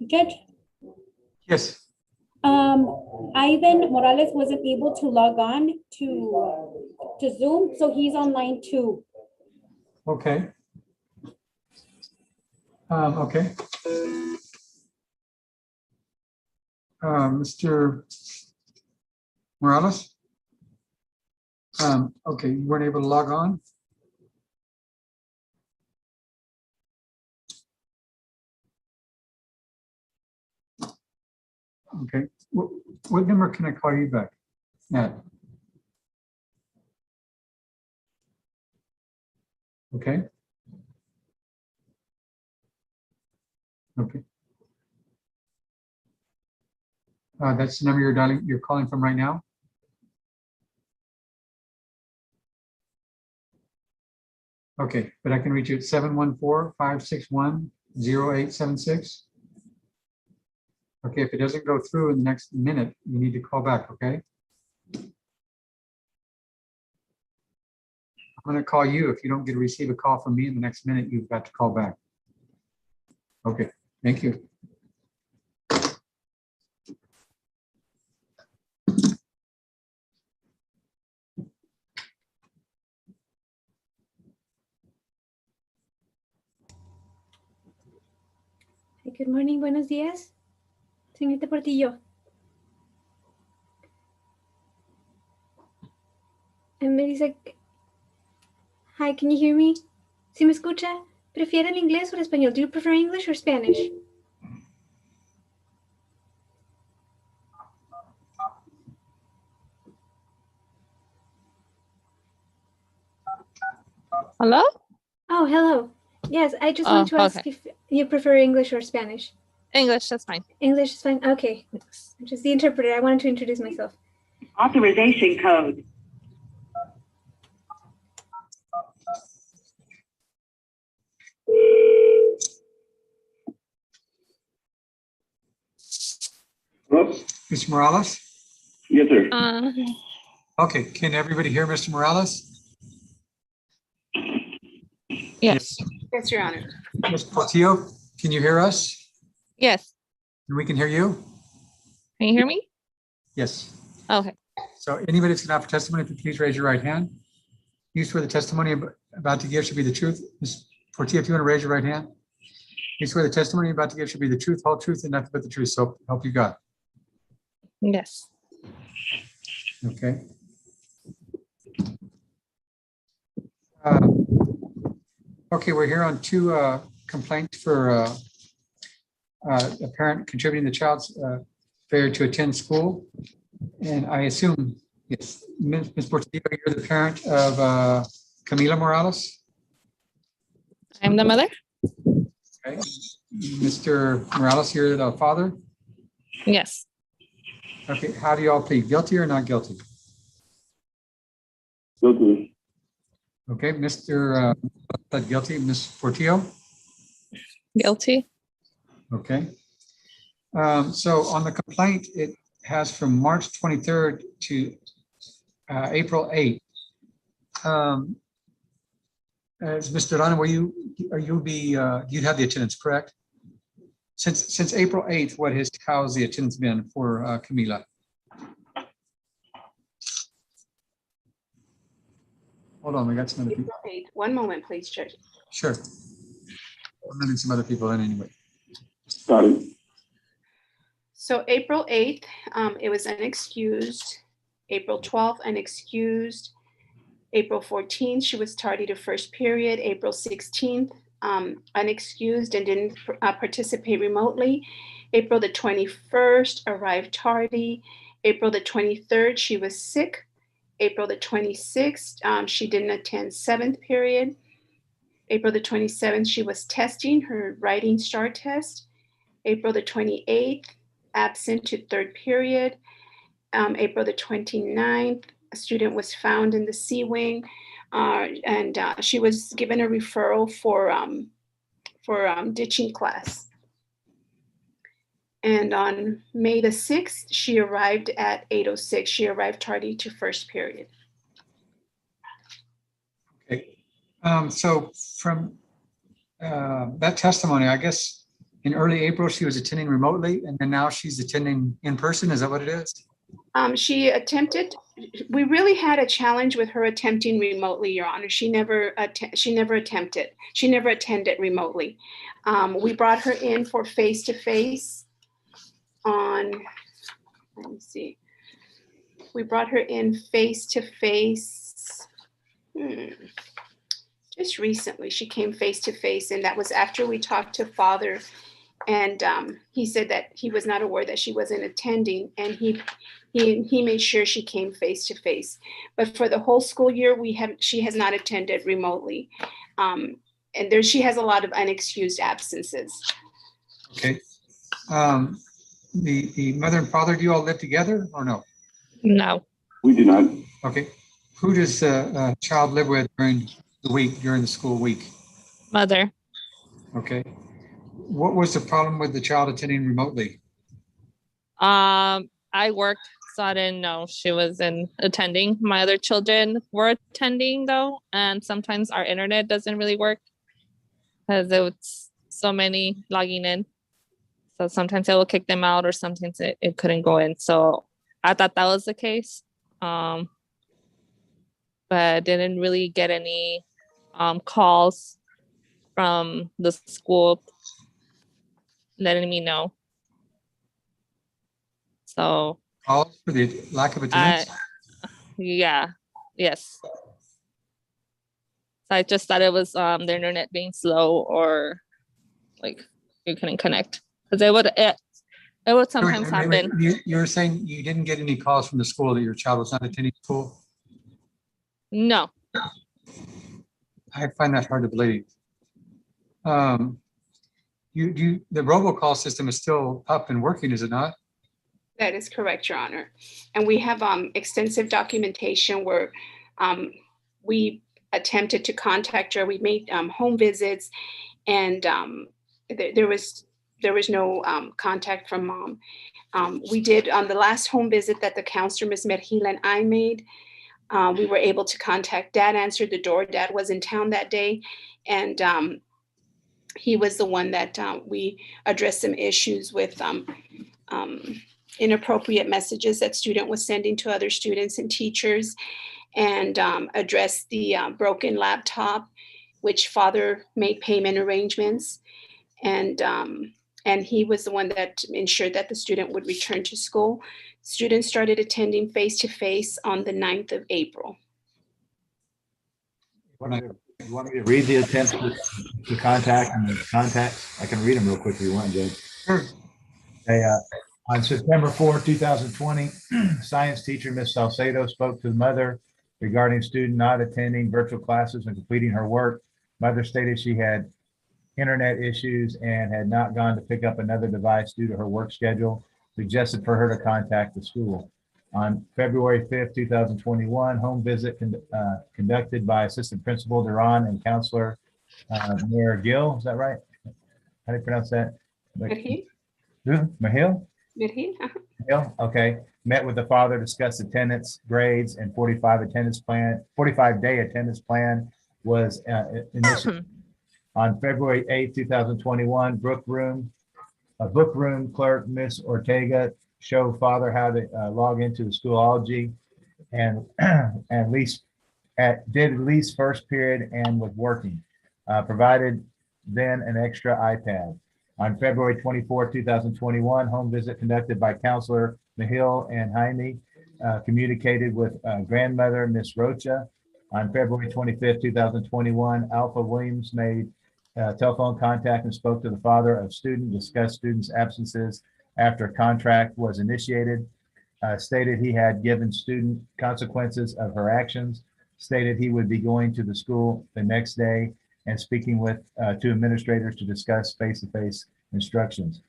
Judge, Yes. Ivan Morales wasn't able to log on to Zoom, so he's on line 2. Okay. Okay. Mr. Morales? Okay, you weren't able to log on? Okay. What number can I call you back at? Okay. Okay. That's the number you're calling from right now? Okay, but I can reach you at 714-561-0876. Okay, if it doesn't go through in the next minute, you need to call back, okay? I'm going to call you. If you don't get to receive a call from me in the next minute, you've got to call back. Okay, thank you. Good morning, buenos días. Señorita Portillo. Me dice, hi, can you hear me? ¿Sí me escucha? ¿Prefiere el inglés o el español? Do you prefer English or Spanish? Hello? Oh, hello. Yes, I just want to ask if you prefer English or Spanish. English, that's fine. English is fine. Okay. I'm just the interpreter. I wanted to introduce myself. Authorization code. Hello? Mr. Morales? Yes, sir. Okay, can everybody hear Mr. Morales? Yes. Yes, Your Honor. Ms. Portillo, can you hear us? Yes. And we can hear you? Can you hear me? Yes. Okay. So anybody that's going to offer testimony, please raise your right hand. You swear the testimony about to give should be the truth. Ms. Portillo, if you want to raise your right hand. You swear the testimony you're about to give should be the truth, whole truth, and nothing but the truth. So help you God. Yes. Okay. Okay, we're here on 2 complaints for a parent contributing the child's failure to attend school. And I assume, yes, Ms. Portillo, you're the parent of Camila Morales? I'm the mother? Okay. Mr. Morales, you're the father? Yes. Okay, how do you all plead? Guilty or not guilty? Guilty. Okay, Mr. Pled guilty, Ms. Portillo. Guilty. Okay. So on the complaint, it has from March 23rd to April 8th. As Mr. Donna, you'd have the attendance, correct? Since April 8th, how's the attendance been for Camila? Hold on, we got some other people. April 8th. One moment, please, Judge. Sure. I'm letting some other people in anyway. Got it. So April 8th, it was unexcused. April 12th, unexcused. April 14th, she was tardy to first period. April 16th, unexcused and didn't participate remotely. April the 21st, arrived tardy. April the 23rd, she was sick. April the 26th, she didn't attend seventh period. April the 27th, she was testing her writing STAR test. April the 28th, absent to third period. April the 29th, a student was found in the C wing, and she was given a referral for ditching class. And on May the 6th, she arrived at 8:06. She arrived tardy to first period. Okay. So from that testimony, I guess in early April, she was attending remotely, and then now she's attending in person. Is that what it is? She attempted. We really had a challenge with her attempting remotely, Your Honor. She never attempted. She never attended remotely. We brought her in for face-to-face on. Let me see. We brought her in face-to-face. Just recently, she came face-to-face, and that was after we talked to Father, and he said that he was not aware that she wasn't attending, and he made sure she came face-to-face. But for the whole school year, she has not attended remotely, and she has a lot of unexcused absences. Okay. The mother and father, do you all live together or no? No. We do not. Okay. Who does a child live with during the week, during the school week? Mother. Okay. What was the problem with the child attending remotely? I worked, so I didn't know she wasn't attending. My other children were attending though, and sometimes our internet doesn't really work because there was so many logging in. So sometimes it will kick them out, or sometimes it couldn't go in. So I thought that was the case, but didn't really get any calls from the school letting me know. So Calls for the lack of attendance? Yes. So I just thought it was their internet being slow, or like you couldn't connect, because it would sometimes Wait, wait, happen. wait. You're saying you didn't get any calls from the school that your child was not attending school? No. I find that hard to believe. The robocall system is still up and working, is it not? That is correct, Your Honor. And we have extensive documentation where we attempted to contact her. We made home visits, and there was no contact from mom. We did on the last home visit that the counselor, Ms. Mergila, and I made. We were able to contact Dad, answered the door. Dad was in town that day, and he was the one that we addressed some issues with inappropriate messages that student was sending to other students and teachers, and addressed the broken laptop, which Father made payment arrangements, and he was the one that ensured that the student would return to school. Students started attending face-to-face on the 9th of April. You want me to read the attempts to contact and the contacts? I can read them real quick if you want, Judge. Sure. Okay, on September 4, 2020, science teacher Ms. Salcedo spoke to the mother regarding student not attending virtual classes and completing her work. Mother stated she had internet issues and had not gone to pick up another device due to her work schedule. Suggested for her to contact the school. On February 5th, 2021, home visit conducted by Assistant Principal Duran and Counselor Mayor Gill. Is that right? How do you pronounce that? Mirhi, Mahil? Mirhi, Hill, okay. Met with the father, discussed attendance, grades, and 45-day attendance plan was initiated. On February 8th, 2021, book room clerk, Miss Ortega, showed father how to log into the Schoology and did at least first period and was working. Provided then an extra iPad. On February 24, 2021, home visit conducted by Counselor Mahil and Jaime communicated with grandmother, Miss Rocha. On February 25th, 2021, Alpha Williams made telephone contact and spoke to the father of student, discussed students' absences after contract was initiated, stated he had given student consequences of her actions, stated he would be going to the school the next day and speaking with two administrators to discuss face-to-face instructions.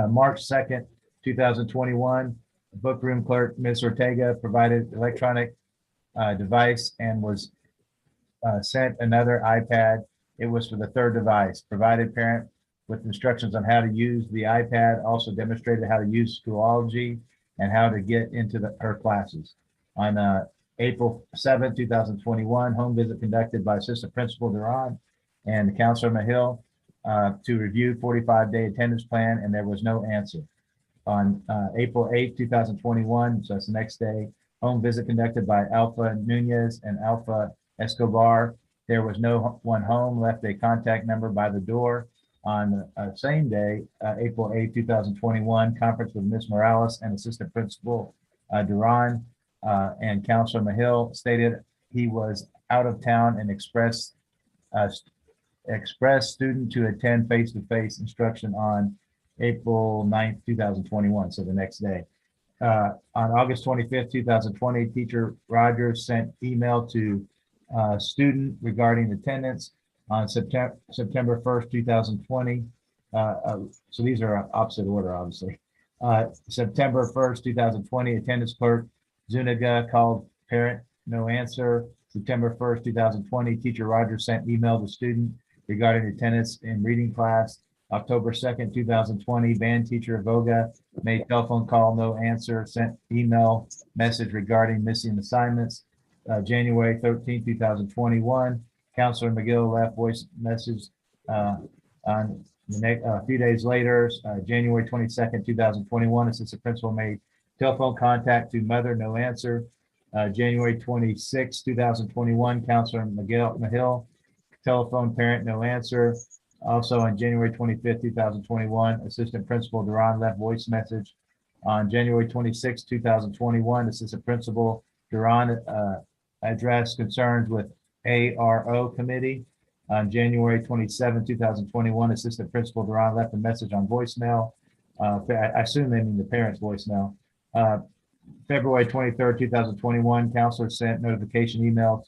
March 2nd, 2021, book room clerk, Ms. Ortega, provided electronic device and was sent another iPad. It was for the third device. Provided parent with instructions on how to use the iPad, also demonstrated how to use Schoology and how to get into her classes. On April 7, 2021, home visit conducted by Assistant Principal Duran and Counselor Mahil to review 45-day attendance plan, and there was no answer. On April 8, 2021, so that's the next day, home visit conducted by Alpha Nunez and Alpha Escobar. There was no one home, left a contact number by the door. On the same day, April 8, 2021, conference with Ms. Morales and Assistant Principal Duran and Counselor Mahil, stated he was out of town and expressed student to attend face-to-face instruction on April 9th, 2021, so the next day. On August 25th, 2020, Teacher Rogers sent email to student regarding attendance. On September 1st, 2020, so these are opposite order, obviously. September 1st, 2020, attendance clerk Zuniga called parent, no answer. September 1st, 2020, Teacher Rogers sent email to student regarding attendance in reading class. October 2nd, 2020, band teacher Voga made telephone call, no answer, sent email message regarding missing assignments. January 13th, 2021, Counselor McGill left voice message on the next few days later. January 22nd, 2021, Assistant Principal made telephone contact to mother, no answer. January 26th, 2021, Counselor Mahil, telephone parent, no answer. Also on January 25th, 2021, Assistant Principal Duran left voice message. On January 26th, 2021, Assistant Principal Duran addressed concerns with ARO committee. On January 27, 2021, Assistant Principal Duran left a message on voicemail. I assume they mean the parents' voicemail. February 23rd, 2021, counselor sent notification email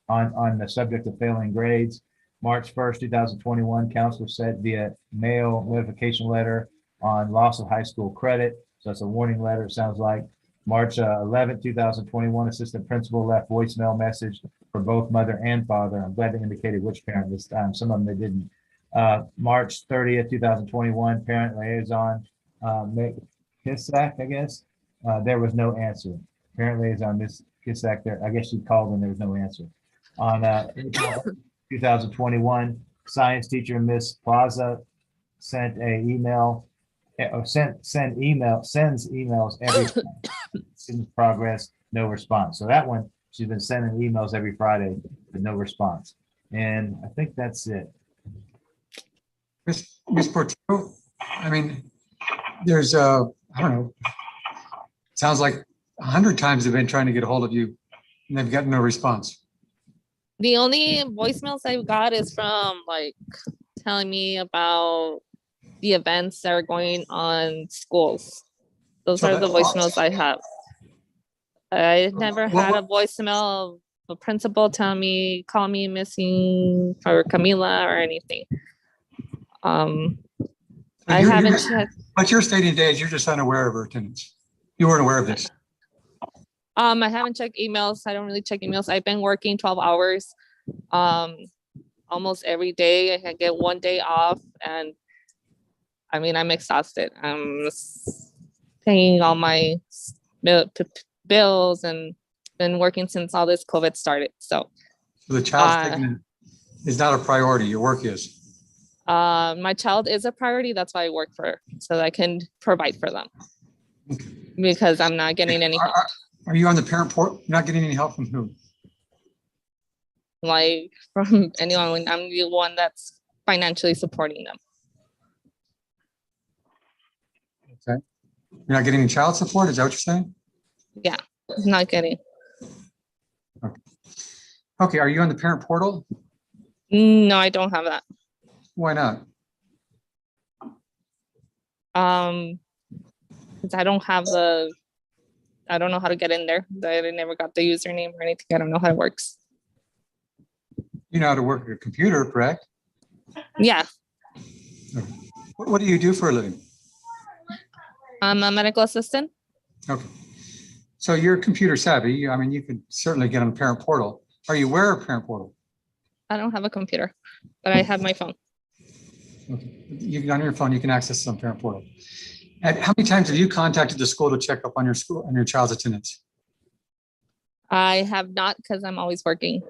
on the subject of failing grades. March 1st, 2021, counselor sent via mail notification letter on loss of high school credit. So it's a warning letter, it sounds like. March 11th, 2021, assistant principal left voicemail message for both mother and father. I'm glad they indicated which parent this time. Some of them they didn't. March 30th, 2021, parent liaison, Kissack, I guess. There was no answer. Parent liaison, Miss Kissack, there. I guess she called and there was no answer. On April 2021, science teacher Miss Plaza sent a email. Sends emails every student's progress, no response. So that one, she's been sending emails every Friday with no response. And I think that's it. Ms. Portillo, I mean, there's I don't know, sounds like 100 times they've been trying to get a hold of you and they've gotten no response. The only voicemails I've got is from like telling me about the events that are going on schools. Those are the voicemails I have. I never had a voicemail of a principal telling me, call me missing or Camila or anything. I haven't checked. But you're stating today is you're just unaware of her attendance. You weren't aware of this. I haven't checked emails. I don't really check emails. I've been working 12 hours almost every day. I get one day off, and I mean, I'm exhausted. I'm paying all my bills and been working since all this COVID started. So The child's taking is not a priority. Your work is. my child is a priority. That's why I work for, so that I can provide for them, because I'm not getting any help. Are you on the parent portal? Not getting any help from who? Like from anyone. I'm the one that's financially supporting them. Okay. You're not getting any child support? Is that what you're saying? Yeah, not getting. Okay. Are you on the parent portal? No, I don't have that. Why not? Because I don't know how to get in there. I never got the username or anything. I don't know how it works. You know how to work a computer, correct? Yeah, What do you do for a living? I'm a medical assistant. Okay. So you're computer savvy. I mean, you could certainly get on the parent portal. Are you aware of parent portal? I don't have a computer, but I have my phone. Okay. You can, on your phone, you can access some parent portal. And how many times have you contacted the school to check up on your school and your child's attendance? I have not, because I'm always working.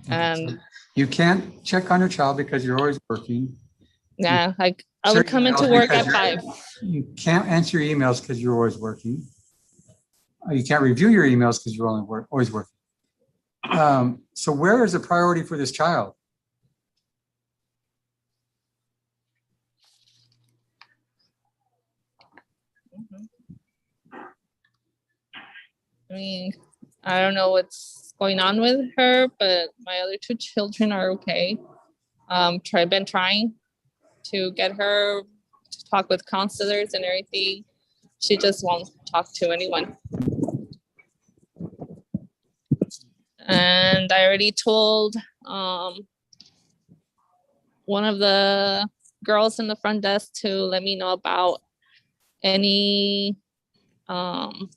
And You can't check on your child because you're always working. yeah, like I would come into work at 5. You can't answer your emails because you're always working. You can't review your emails because you're always working. So where is the priority for this child? I mean, I don't know what's going on with her, but my other 2 children are okay. Been trying to get her to talk with counselors and everything. She just won't talk to anyone. And I already told one of the girls in the front desk to let me know about any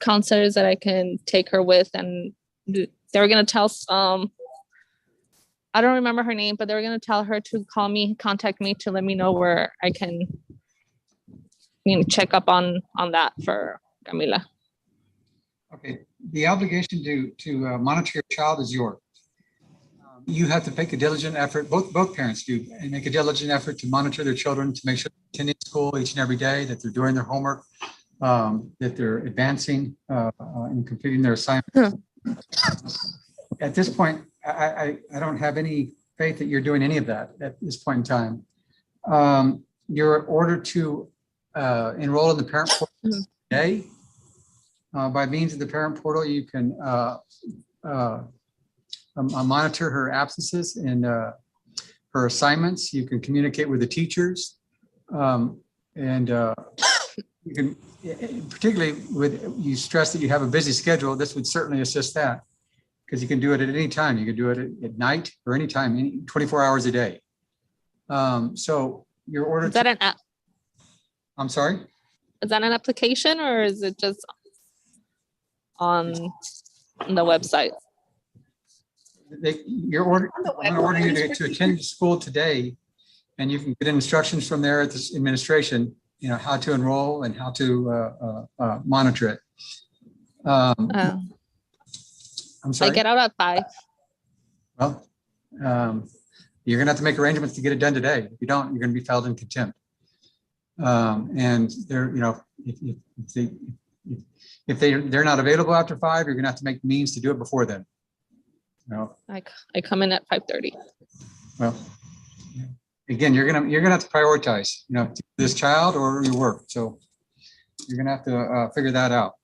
counselors that I can take her with, and they were gonna tell I don't remember her name, but they were gonna tell her to contact me to let me know where I can, check up on that for Camila. Okay, the obligation to monitor your child is yours. You have to make a diligent effort, both parents do, and make a diligent effort to monitor their children to make sure they're attending school each and every day, that they're doing their homework, that they're advancing and completing their assignments. At this point, I don't have any faith that you're doing any of that at this point in time. You're ordered to enroll in the parent portal today. By means of the parent portal, you can monitor her absences and her assignments. You can communicate with the teachers, and you can, particularly with, you stress that you have a busy schedule. This would certainly assist that, because you can do it at any time. You can do it at night or anytime, 24 hours a day. So you're ordered. Is that an app? I'm sorry? Is that an application, or is it just on the website? You're ordering, I'm gonna order you to attend school today, and you can get instructions from there at this administration, how to enroll and how to monitor it. I'm sorry. I get out at 5. Well, you're gonna have to make arrangements to get it done today. If you don't, you're gonna be filed in contempt. And they're, if they're not available after 5, you're gonna have to make means to do it before then. I come in at 5:30. Well, again, you're gonna have to prioritize, this child or your work. So you're gonna have to figure that out.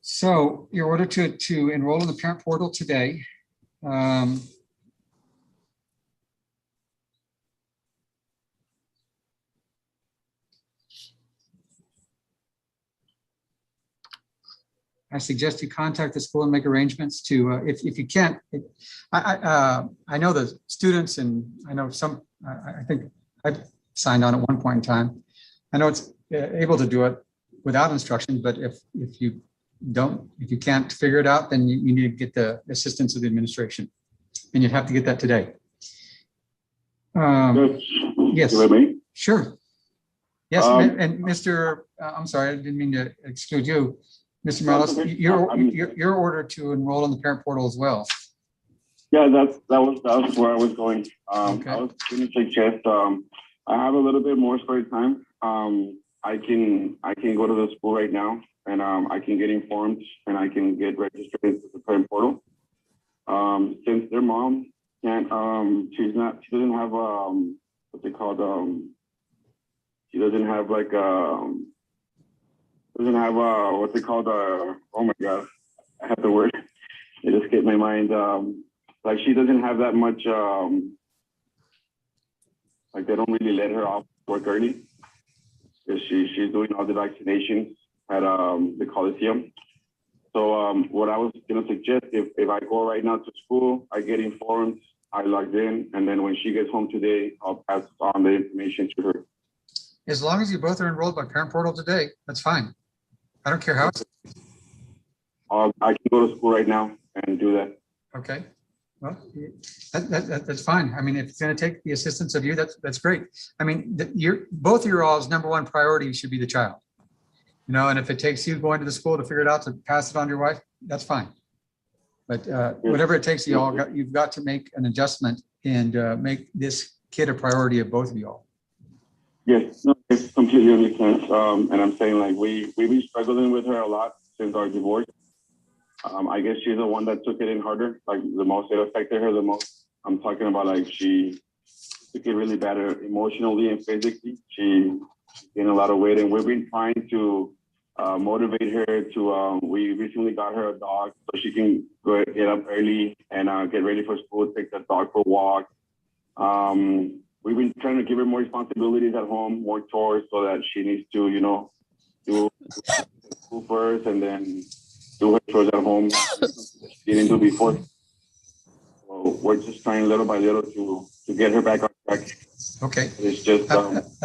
So you're ordered to enroll in the parent portal today. I suggest you contact the school and make arrangements to, if you can't, I know the students, and I know some, I think I've signed on at one point in time. I know it's able to do it, without instruction, but if you can't figure it out, then you need to get the assistance of the administration. And you'd have to get that today. Yes, sure. Yes, and Mr., I'm sorry, I didn't mean to exclude you. Mr. Morales, you're ordered to enroll in the parent portal as well. Yeah, that was where I was going. Okay. I was going to suggest I have a little bit more spare time. I can go to the school right now, and I can get informed, and I can get registered into the parent portal. Since their mom can't, she doesn't have what they call she doesn't have like what they call oh my god, I have the word. It escaped my mind. Like she doesn't have that much, like they don't really let her off work early because she's doing all the vaccinations at the Coliseum. So what I was gonna suggest, if I go right now to school, I get informed, I logged in, and then when she gets home today, I'll pass on the information to her. As long as you both are enrolled by parent portal today, that's fine. I don't care how. I can go to school right now and do that. Okay. Well, that's fine. I mean, if it's going to take the assistance of you, that's great. I mean, both of your all's number one priority should be the child. You know, and if it takes you going to the school to figure it out to pass it on to your wife, that's fine. But whatever it takes, you've got to make an adjustment and make this kid a priority of both of you all. Yes, no, it completely makes sense. And I'm saying like we've been struggling with her a lot since our divorce. I guess she's the one that took it in harder, like the most, it affected her the most. I'm talking about like she took it really bad emotionally and physically. She gained a lot of weight, and we've been trying to motivate her to, we recently got her a dog so she can get up early and get ready for school, take the dog for a walk. We've been trying to give her more responsibilities at home, more chores, so that she needs to, you know, do school first and then do her chores at home. She didn't do before. So we're just trying little by little to get her back on track. Okay. It's just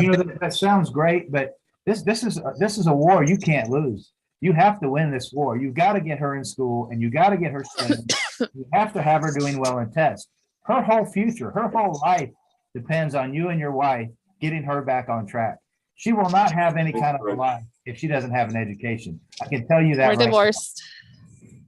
You know, that sounds great, but this is a war you can't lose. You have to win this war. You've got to get her in school, and you got to get her studying. You have to have her doing well in tests. Her whole future, her whole life depends on you and your wife getting her back on track. She will not have any kind of a life if she doesn't have an education. I can tell you that. We're divorced.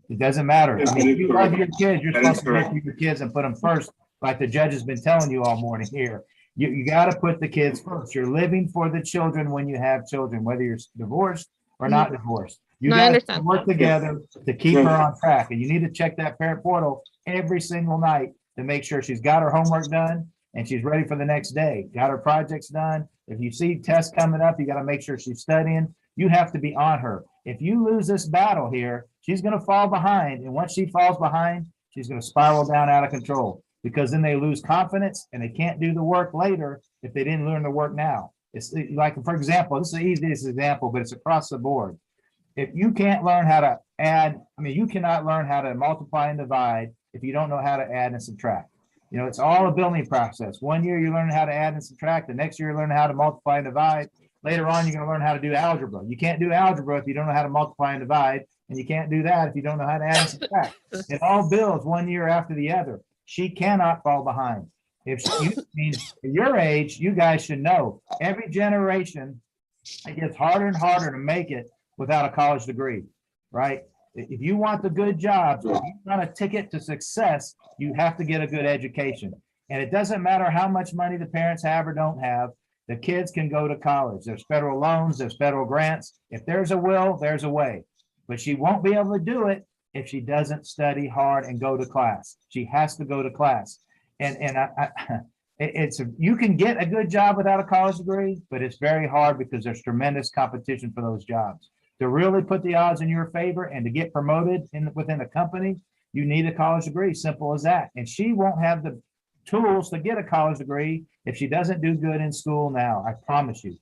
It doesn't matter. I mean, if you love your kids, you're That is supposed to look for your kids and put them first, like the judge has been telling you all morning here. You got to put the kids first. You're living for the children when you have children, whether you're divorced or not divorced. You No, I guys understand. work together to keep her on track, and you need to check that parent portal every single night to make sure she's got her homework done and she's ready for the next day, got her projects done. If you see tests coming up, you got to make sure she's studying. You have to be on her. If you lose this battle here, she's going to fall behind. And once she falls behind, she's going to spiral down out of control, because then they lose confidence and they can't do the work later if they didn't learn the work now. It's like, for example, this is the easiest example, but it's across the board. If you can't learn how to add, I mean, you cannot learn how to multiply and divide if you don't know how to add and subtract. You know, it's all a building process. 1 year you're learning how to add and subtract. The next year you're learning how to multiply and divide. Later on, you're going to learn how to do algebra. You can't do algebra if you don't know how to multiply and divide. And you can't do that if you don't know how to add and subtract. It all builds 1 year after the other. She cannot fall behind. If your age, you guys should know every generation, it gets harder and harder to make it without a college degree, right? If you want the good jobs, if you want a ticket to success, you have to get a good education. And it doesn't matter how much money the parents have or don't have, the kids can go to college. There's federal loans, there's federal grants. If there's a will, there's a way. But she won't be able to do it if she doesn't study hard and go to class. She has to go to class. And you can get a good job without a college degree, but it's very hard because there's tremendous competition for those jobs. To really put the odds in your favor and to get promoted within a company, you need a college degree. Simple as that. And she won't have the tools to get a college degree if she doesn't do good in school now. I promise you.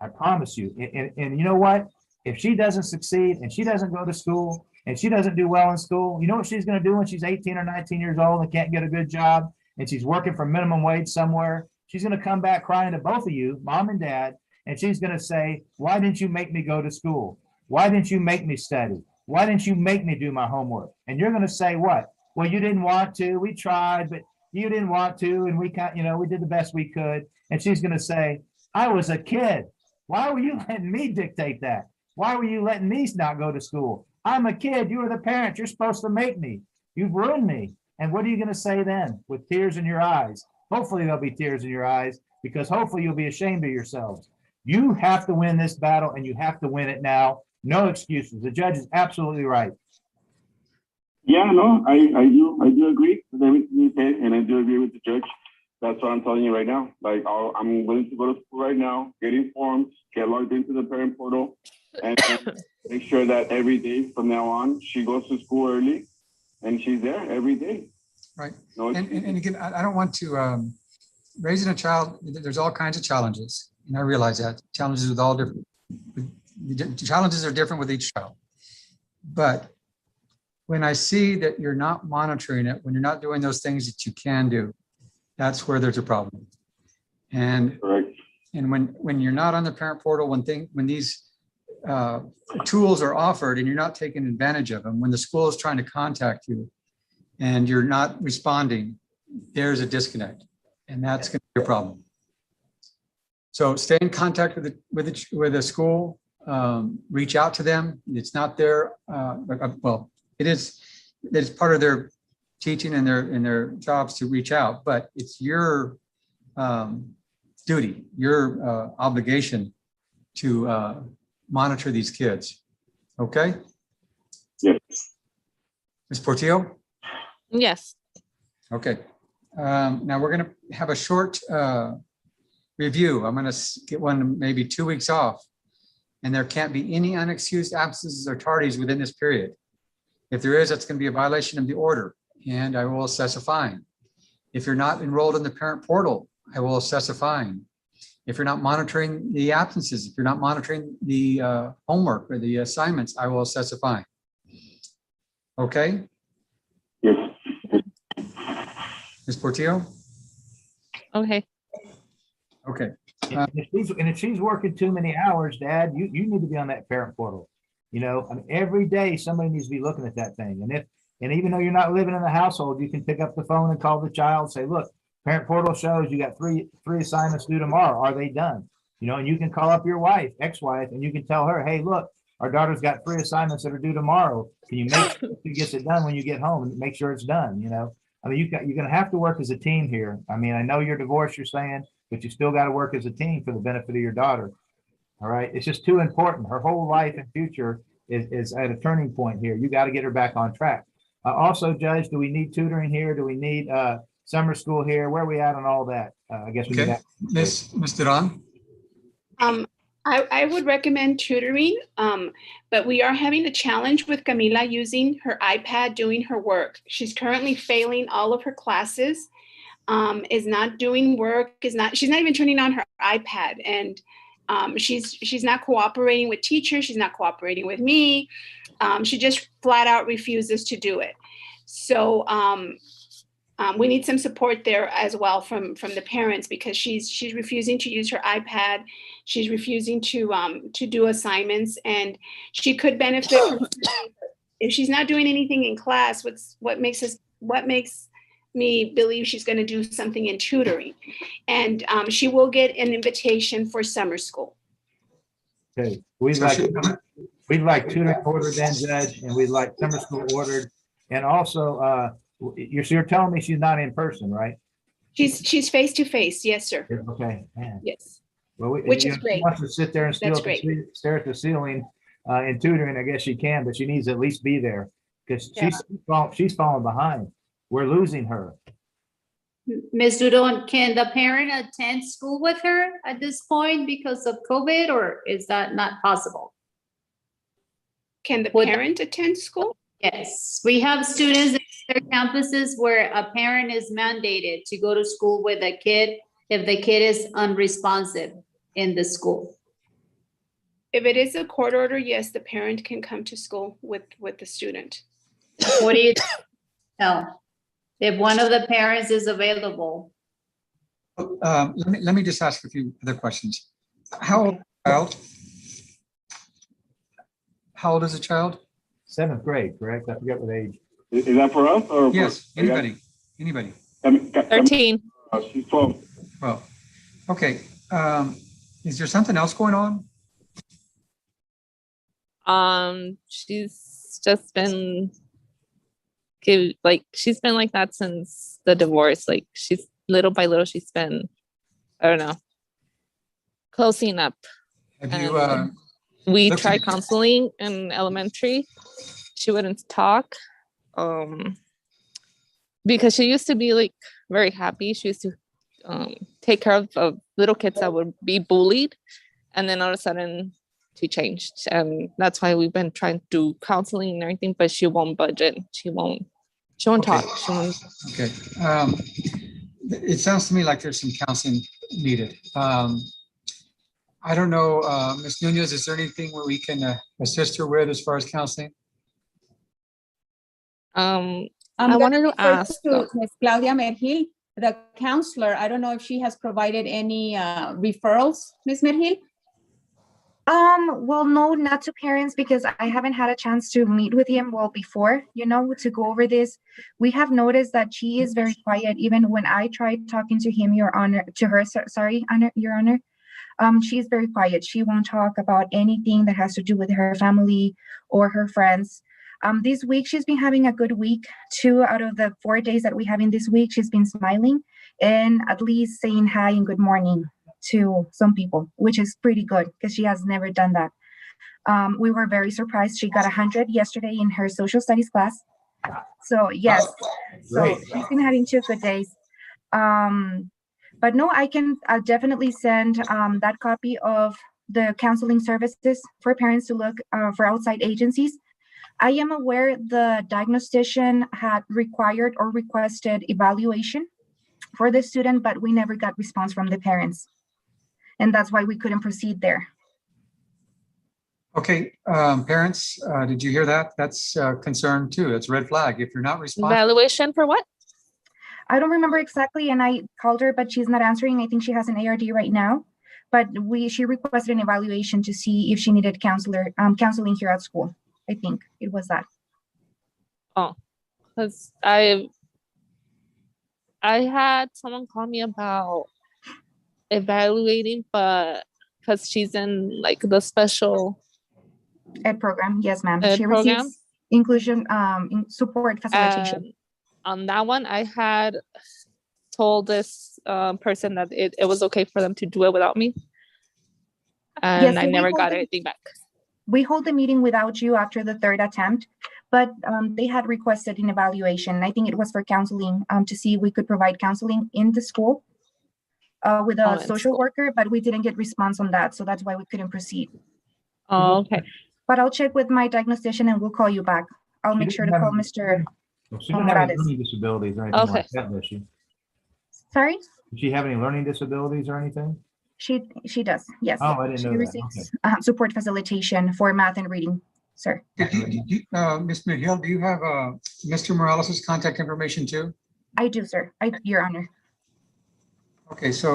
I promise you. And you know what? If she doesn't succeed and she doesn't go to school and she doesn't do well in school, you know what she's going to do when she's 18 or 19 years old and can't get a good job and she's working for minimum wage somewhere? She's going to come back crying to both of you, mom and dad, and she's going to say, why didn't you make me go to school? Why didn't you make me study? Why didn't you make me do my homework? And you're going to say what? Well, you didn't want to. We tried, but you didn't want to. And we did the best we could. And she's going to say, I was a kid. Why were you letting me dictate that? Why were you letting me not go to school? I'm a kid. You were the parent. You're supposed to make me. You've ruined me. And what are you going to say then with tears in your eyes? Hopefully there'll be tears in your eyes, because hopefully you'll be ashamed of yourselves. You have to win this battle, and you have to win it now. No excuses. The judge is absolutely right. Yeah, no, I do agree with everything you said, and I do agree with the judge. That's what I'm telling you right now. Like, I'm willing to go to school right now, get informed, get logged into the parent portal, and make sure that every day from now on, she goes to school early, and she's there every day. Right. No, And again, I don't want to, raising a child, there's all kinds of challenges. And I realize that challenges with all different, the challenges are different with each child. But when I see that you're not monitoring it, when you're not doing those things that you can do, that's where there's a problem. And correct. And when you're not on the parent portal, when these tools are offered and you're not taking advantage of them, when the school is trying to contact you and you're not responding, there's a disconnect, and that's going to be a problem. So stay in contact with the school, reach out to them. It's not their, well, it is. It's part of their teaching and their jobs to reach out, but it's your duty, your obligation to monitor these kids. Okay? Yes. Ms. Portillo? Yes. Okay. Now we're going to have a short review. I'm going to get one maybe 2 weeks off, and there can't be any unexcused absences or tardies within this period. If there is, that's going to be a violation of the order, and I will assess a fine. If you're not enrolled in the parent portal, I will assess a fine. If you're not monitoring the absences, if you're not monitoring the homework or the assignments, I will assess a fine. Okay? Yes. Ms. Portillo? Okay. Okay. And if she's working too many hours, Dad, you need to be on that parent portal. You know, I mean, every day somebody needs to be looking at that thing. And even though you're not living in the household, you can pick up the phone and call the child, say, look, parent portal shows you got three assignments due tomorrow. Are they done? You know, and you can call up your wife, ex-wife, and you can tell her, hey, look, our daughter's got 3 assignments that are due tomorrow. Can you make sure she gets it done when you get home, and make sure it's done? You know, I mean, you're going to have to work as a team here. I mean, I know you're divorced, you're saying, but you still got to work as a team for the benefit of your daughter. All right. It's just too important. Her whole life and future is at a turning point here. You got to get her back on track. Also, Judge, do we need tutoring here? Do we need summer school here? Where are we at on all that? I guess we Okay. Ms. Duran? I would recommend tutoring, but we are having a challenge with Camila using her iPad, doing her work. She's currently failing all of her classes, is not doing work, she's not even turning on her iPad, and she's not cooperating with teachers. She's not cooperating with me. She just flat out refuses to do it. So we need some support there as well from the parents, because she's refusing to use her iPad. She's refusing to do assignments, and she could benefit from, if she's not doing anything in class. What makes me believe she's going to do something in tutoring, and she will get an invitation for summer school. Okay, we'd like tutoring ordered then, Judge, and we'd like summer school ordered, and also you're telling me she's not in person, right? She's face to face. Yes, sir. Okay, man. Yes. Well, Which is great. She wants to sit there and stare at the ceiling in tutoring. I guess she can, but she needs to at least be there, because she's falling behind. We're losing her. Ms. Dudon, can the parent attend school with her at this point because of COVID, or is that not possible? Can the parent attend school? Yes, we have students at their campuses where a parent is mandated to go to school with a kid if the kid is unresponsive in the school. If it is a court order, yes, the parent can come to school with the student. What do you tell if one of the parents is available? Let me just ask a few other questions. How old is the child? How old is the child? 7th grade, correct? I forget what age. Is that for us or? Yes, anybody. 13. She's 12. Well, okay. Is there something else going on? She's just been she's been like that since the divorce. Like she's little by little, she's been, I don't know, closing up. Have you, We looked tried into- counseling in elementary. She wouldn't talk. Because she used to be like very happy. She used to take care of little kids that would be bullied. And then all of a sudden she changed. And that's why we've been trying to do counseling and everything, but she won't budget. She won't Okay. talk. She won't. Okay. It sounds to me like there's some counseling needed. I don't know, Ms. Nunez, is there anything where we can assist her with as far as counseling? I'm I wanted gonna to refer ask, to Ms. Claudia Mergil, the counselor. I don't know if she has provided any referrals, Ms. Mergil? Well, no, not to parents because I haven't had a chance to meet with him before, to go over this. We have noticed that she is very quiet, even when I tried talking to him, Your Honor, to her, sorry, Honor, Your Honor. She's very quiet. She won't talk about anything that has to do with her family or her friends. This week, she's been having a good week. 2 out of the 4 days that we have in this week, she's been smiling and at least saying hi and good morning to some people, which is pretty good because she has never done that. We were very surprised. She got 100 yesterday in her social studies class. So yes, so she's been having 2 good days. But no, I'll definitely send that copy of the counseling services for parents to look for outside agencies. I am aware the diagnostician had required or requested evaluation for the student, but we never got response from the parents. And that's why we couldn't proceed there. Okay, parents, did you hear that? That's a concern too. It's a red flag. If you're not responding, evaluation for what? I don't remember exactly, and I called her, but she's not answering. I think she has an ARD right now, but she requested an evaluation to see if she needed counseling here at school. I think it was that. Oh, because I had someone call me about evaluating, but because she's in like the special ed program. Yes, ma'am. ed She program. receives inclusion support facilitation. And on that one, I had told this person that it was okay for them to do it without me. And Yes, so I we never hold got it- anything back. We hold the meeting without you after the 3rd attempt, but they had requested an evaluation. I think it was for counseling to see if we could provide counseling in the school with Oh, a in social school. worker, but we didn't get response on that. So that's why we couldn't proceed. Oh, okay. But I'll check with my diagnostician and we'll call you back. I'll make sure to call Mr. She doesn't have any Morales. learning disabilities or anything Okay. like that, does she? Sorry? Does she have any learning disabilities or anything? She does, yes. Oh, I didn't She know that. receives support facilitation for math and reading, sir. Ms. Midhill, do you have Mr. Morales' contact information too? I do, sir. Your Honor. Okay, so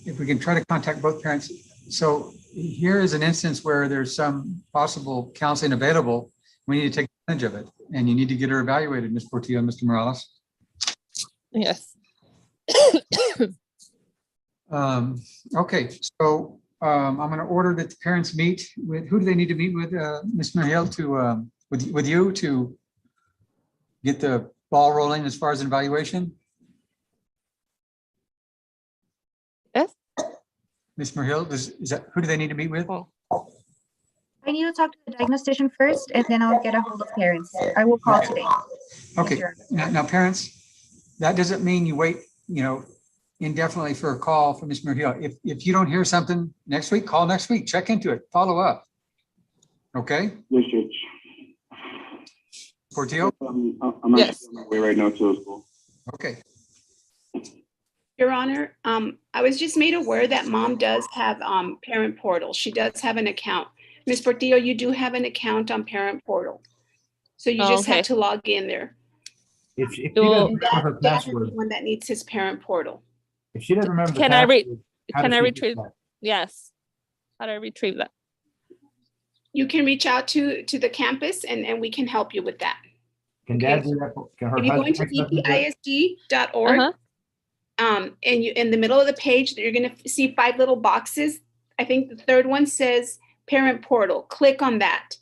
if we can try to contact both parents. So here is an instance where there's some possible counseling available. We need to take advantage of it, and you need to get her evaluated, Ms. Portillo and Mr. Morales. Yes. Okay, so I'm going to order that the parents meet with, who do they need to meet with, Ms. Midhill, to, with you to get the ball rolling as far as an evaluation? Yes. Ms. Midhill, is that, who do they need to meet with? Oh. I need to talk to the diagnostician first, and then I'll get a hold of parents. I will call today. Okay, now parents, that doesn't mean you wait, indefinitely for a call from Ms. Midhill. If you don't hear something next week, call next week, check into it, follow up. Okay, Yes, Judge. Portillo? I'm Yes. actually on my way right now to the school. Okay, Your Honor, I was just made aware that mom does have parent portal. She does have an account. Ms. Portillo, you do have an account on parent portal. So you just Okay. have to log in there. If she Well, doesn't remember her That is the password, one that needs his parent portal. if she doesn't remember the Can I password, how can does I she get retrieve? that? Yes. How do I retrieve that? You can reach out to the campus and we can help you with that. Can dad do that? Can her If you go into husband do that? episd.org, Uh-huh. and you in the middle of the page, you're gonna see 5 little boxes. I think the third one says parent portal. Click on that.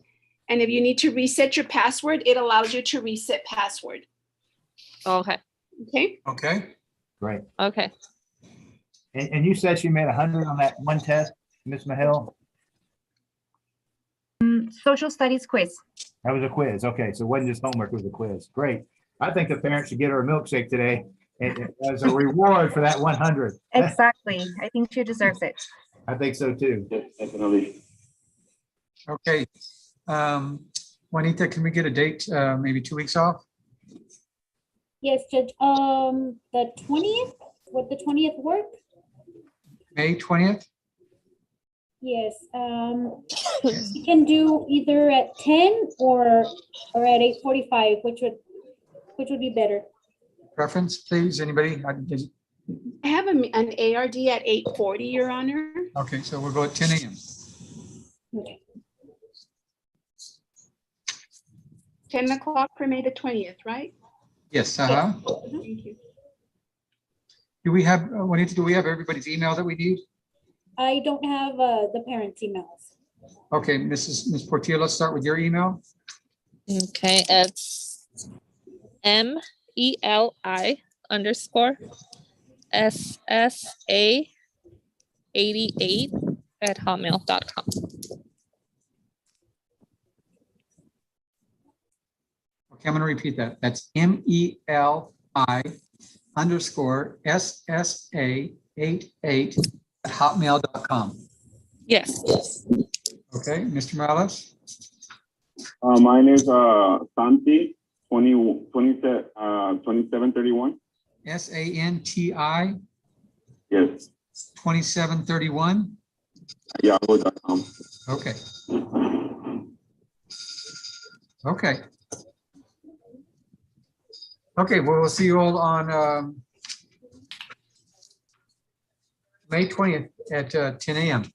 And if you need to reset your password, it allows you to reset password. Okay. Okay. Okay, Great. Okay. And you said she made 100 on that one test, Ms. Mahil? Social studies quiz. That was a quiz. Okay, so it wasn't just homework, it was a quiz. Great. I think the parents should get her a milkshake today as a reward for that 100. Exactly. I think she deserves it. I think so too. Yes, definitely. okay. Juanita, can we get a date, maybe 2 weeks off? Yes, Judge, the 20th, would the 20th work? May 20th? Yes, we can do either at 10 or at 8:45, which would be better. Preference, please? Anybody? I have an ARD at 8:40, Your Honor. Okay, so we'll go at 10 a.m. Okay. 10 o'clock for May the 20th, right? Yes, Thank you. Do we have, Juanita, do we have everybody's email that we need? I don't have the parents' emails. Okay, Ms. Portillo, let's start with your email. Okay, it's MELI_SSA88@hotmail.com. Okay, I'm going to repeat that. That's MELI_SSA88@hotmail.com. Yes. Okay, Mr. Morales? Mine is Santi 2731. SANTI Yes, 2731. yahoo.com. Okay. Okay. Okay, well, we'll see you all on May 20th at 10 a.m.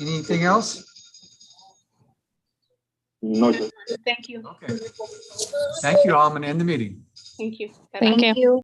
Anything else? No, Thank you. Okay. Thank you all. I'm going to end the meeting. Thank you. Thank you. Thank you.